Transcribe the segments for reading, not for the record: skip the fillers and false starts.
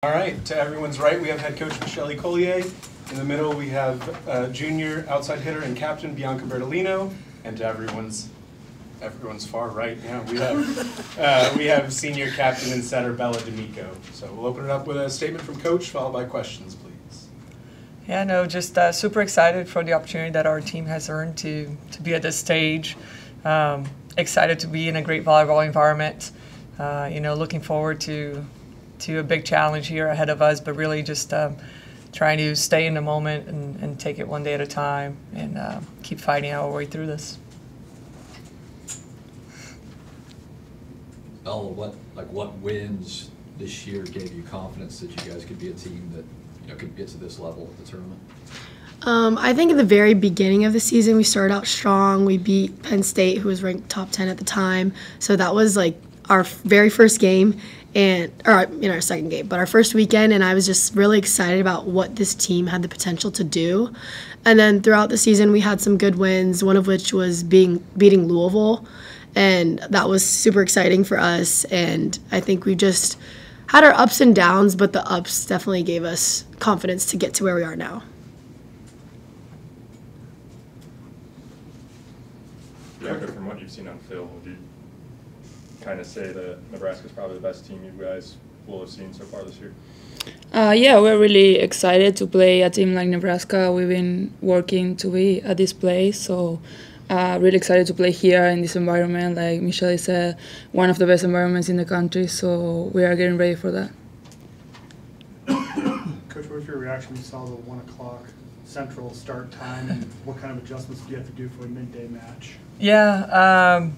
All right, to everyone's right, we have head coach Michelle Collier. In the middle, we have junior outside hitter and captain Bianca Bertolino. And to everyone's far right, we have senior captain and setter Bella D'Amico. So we'll open it up with a statement from coach, followed by questions, please. Yeah, no, just super excited for the opportunity that our team has earned to be at this stage. Excited to be in a great volleyball environment. Looking forward to a big challenge here ahead of us, but really just trying to stay in the moment and take it one day at a time and keep fighting our way through this. Bella, what wins this year gave you confidence that you guys could be a team that could get to this level of the tournament? I think in the very beginning of the season, we started out strong. We beat Penn State, who was ranked top 10 at the time. So that was like our very first game, or in our second game, but our first weekend, and I was just really excited about what this team had the potential to do. And then throughout the season, we had some good wins, one of which was beating Louisville, and that was super exciting for us. And I think we just had our ups and downs, but the ups definitely gave us confidence to get to where we are now. Bianca, from what you've seen on film, would you kind of say that Nebraska's probably the best team you guys will have seen so far this year? Yeah, we're really excited to play a team like Nebraska. We've been working to be at this place, so really excited to play here in this environment. Like Michelle said, one of the best environments in the country, so we are getting ready for that. Coach, what was your reaction when you saw the 1 o'clock Central start time, and what kind of adjustments do you have to do for a midday match? Yeah,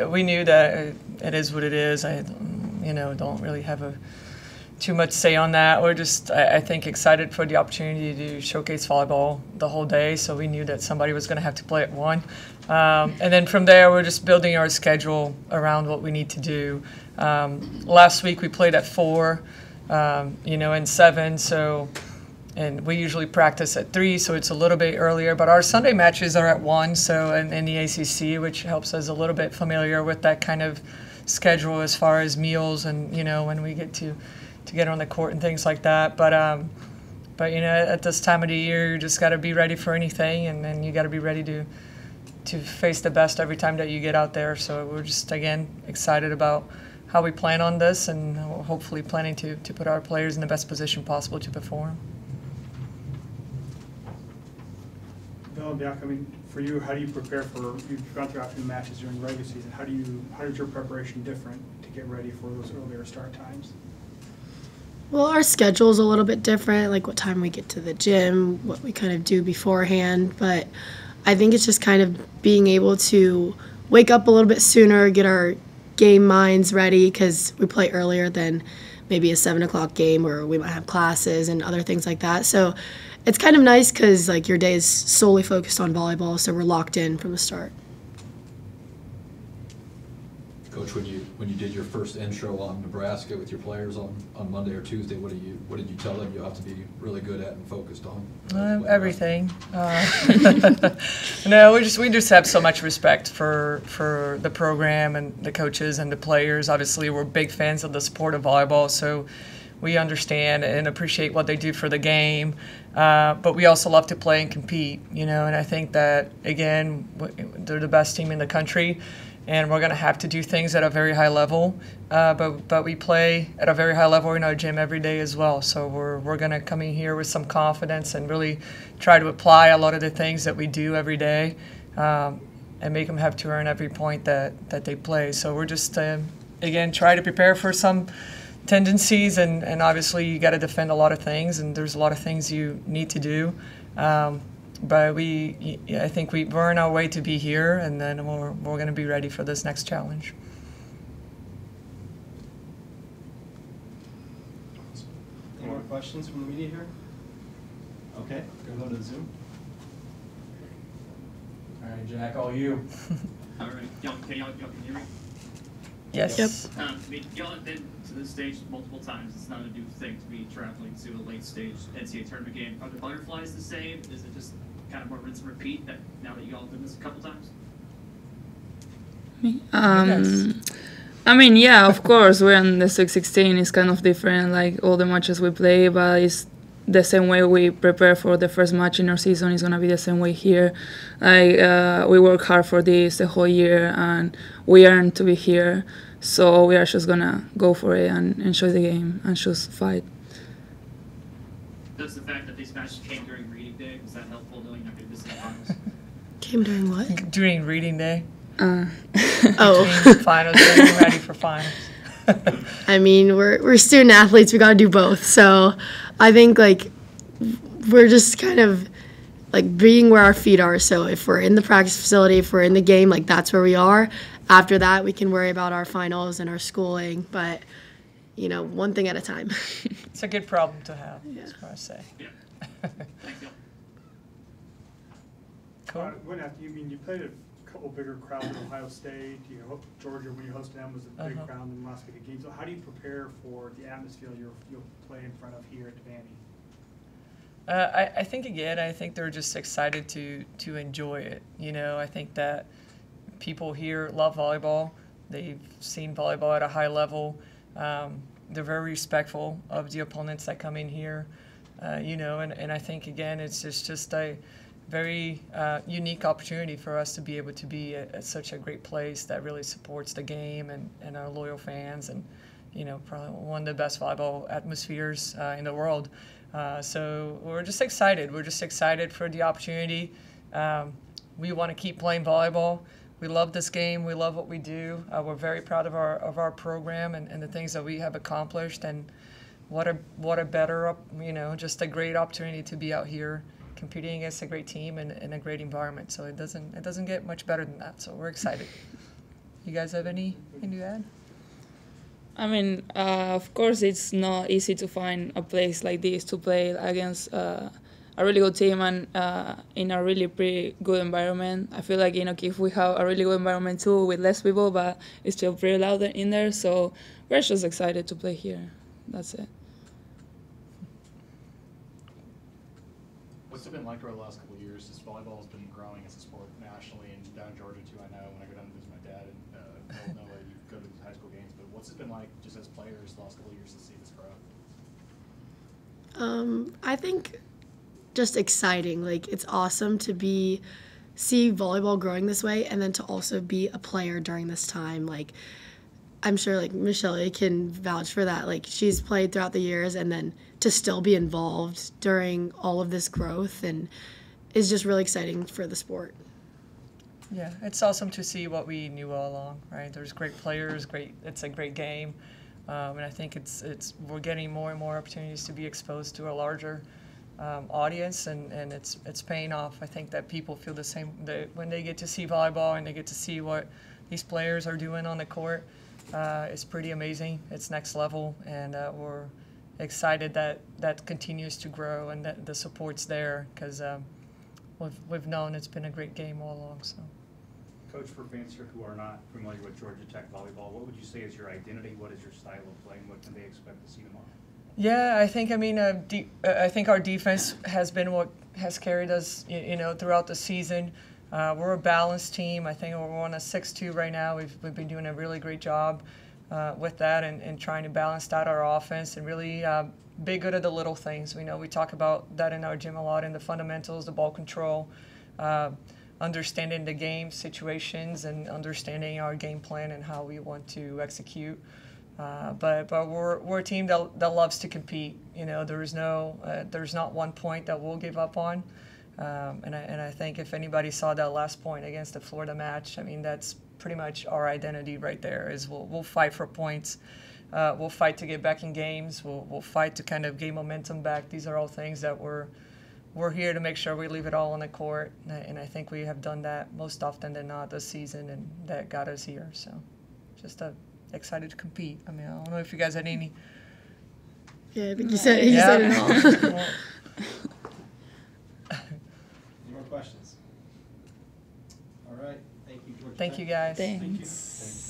we knew that it is what it is. I don't really have too much say on that. We're just, I think, excited for the opportunity to showcase volleyball the whole day. So we knew that somebody was going to have to play at 1. And then from there, we're just building our schedule around what we need to do. Last week we played at 4, and 7. And we usually practice at 3, so it's a little bit earlier. But our Sunday matches are at 1, so in the ACC, which helps us a little bit familiar with that kind of schedule as far as meals and when we get to get on the court and things like that. But at this time of the year, you just got to be ready for anything, and then you got to be ready to face the best every time that you get out there. So we're just again excited about how we plan on this, and hopefully planning to put our players in the best position possible to perform. Bill, Bianca, for you, how do you prepare for? You've gone through a few matches during the regular season. How is your preparation different to get ready for those earlier start times? Well, our schedule is a little bit different, like what time we get to the gym, what we kind of do beforehand. But I think it's just kind of being able to wake up a little bit sooner, get our game minds ready, because we play earlier than maybe a 7 o'clock game where we might have classes and other things like that. So it's kind of nice because your day is solely focused on volleyball, so we're locked in from the start. Coach, when you did your first intro on Nebraska with your players on Monday or Tuesday, what did you tell them you have to be really good at and focused on? Everything. No, we just have so much respect for the program and the coaches and the players. Obviously, we're big fans of the sport of volleyball, so we understand and appreciate what they do for the game. But we also love to play and compete, and I think that, again, they're the best team in the country, and we're going to have to do things at a very high level. But we play at a very high level in our gym every day as well. So we're going to come in here with some confidence and really try to apply a lot of the things that we do every day and make them have to earn every point that they play. So we're just, again, try to prepare for some tendencies, and obviously you got to defend a lot of things, and there's a lot of things you need to do. But I think we're on our way to be here, and then we're going to be ready for this next challenge. Any more questions from the media here? Okay, go to the Zoom. All right, Jack, all you. All right, y'all can hear me? Yes. Yep. Y'all have been to this stage multiple times. It's not a new thing to be traveling to a late stage NCAA tournament game. Are the butterflies the same? Is it just kind of more rinse and repeat now that y'all have done this a couple times? I mean, yeah, of course, we're in the Sweet 16. It's kind of different, like all the matches we play, but it's the same way we prepare for the first match in our season is going to be the same way here. Like, we work hard for this the whole year, and we earned to be here. So we are just going to go for it and enjoy the game and just fight. Does the fact that these matches came during reading day, was that helpful knowing you're not going to miss the finals? Came during what? During reading day. Oh. Between finals, getting ready for finals. I mean, we're student athletes. We got to do both. So I think, like, we're just kind of, like, being where our feet are. So if we're in the practice facility, if we're in the game, like, that's where we are. After that, we can worry about our finals and our schooling. But, you know, one thing at a time. It's a good problem to have, Yeah. that's what I say. Yeah. Thank you. Cool. When after you played a couple bigger crowds at Ohio State, Georgia when you hosted them was a big crowd in the last week of games. So how do you prepare for the atmosphere you'll play in front of here at Vandy? I think, again, I think they're just excited to enjoy it. You know, I think that people here love volleyball. They've seen volleyball at a high level. They're very respectful of the opponents that come in here. You know, and I think, again, it's just a very unique opportunity for us to be able to be at such a great place that really supports the game and our loyal fans, and, you know, probably one of the best volleyball atmospheres in the world. So we're just excited. We're just excited for the opportunity. We want to keep playing volleyball. We love this game. We love what we do. We're very proud of our program and the things that we have accomplished. And what a better, you know, just a great opportunity to be out here competing against a great team in a great environment. So it doesn't get much better than that. So we're excited. You guys have anything to add? I mean, of course, it's not easy to find a place like this to play against a really good team and in a really pretty good environment. I feel like, you know, if we have a really good environment too with less people, but it's still pretty loud in there. So we're just excited to play here. That's it. What's it been like over the last couple of years? This volleyball has been growing as a sport nationally and down in Georgia too. I know when I go down to visit my dad, and I don't know where you go to these high school games, but what's it been like just as players the last couple of years to see this grow? I think just exciting. Like, it's awesome to see volleyball growing this way, and then to also be a player during this time. Like, I'm sure, like, Michelle can vouch for that. Like, she's played throughout the years, and then to still be involved during all of this growth and is just really exciting for the sport. Yeah, it's awesome to see what we knew all along, right? There's great players, it's a great game, and I think we're getting more and more opportunities to be exposed to a larger audience, and it's paying off. I think that people feel the same when they get to see volleyball and they get to see what these players are doing on the court. It's pretty amazing. It's next level, and we're excited that continues to grow and that the support's there, because we've known it's been a great game all along. So, Coach, for fans here who are not familiar with Georgia Tech volleyball, what would you say is your identity? What is your style of play, and what can they expect to see tomorrow? yeah, I think I think our defense has been what has carried us, you know, throughout the season. We're a balanced team. I think we're on a 6-2 right now. We've been doing a really great job with that and trying to balance out our offense and really be good at the little things. We know we talk about that in our gym a lot, in the fundamentals, the ball control, understanding the game situations and understanding our game plan and how we want to execute. But we're a team that loves to compete. You know, there's not one point that we'll give up on. And I think if anybody saw that last point against the Florida match, I mean, that's pretty much our identity right there. Is we'll fight for points, we'll fight to get back in games, we'll fight to kind of gain momentum back. These are all things that we're here to make sure we leave it all on the court, and I think we have done that most often than not this season, and that got us here. So, just excited to compete. I mean, I don't know if you guys had any. Yeah, I think you said it all. Any more questions? All right. Thank you, Georgia Thank Tech. you, guys. Thanks.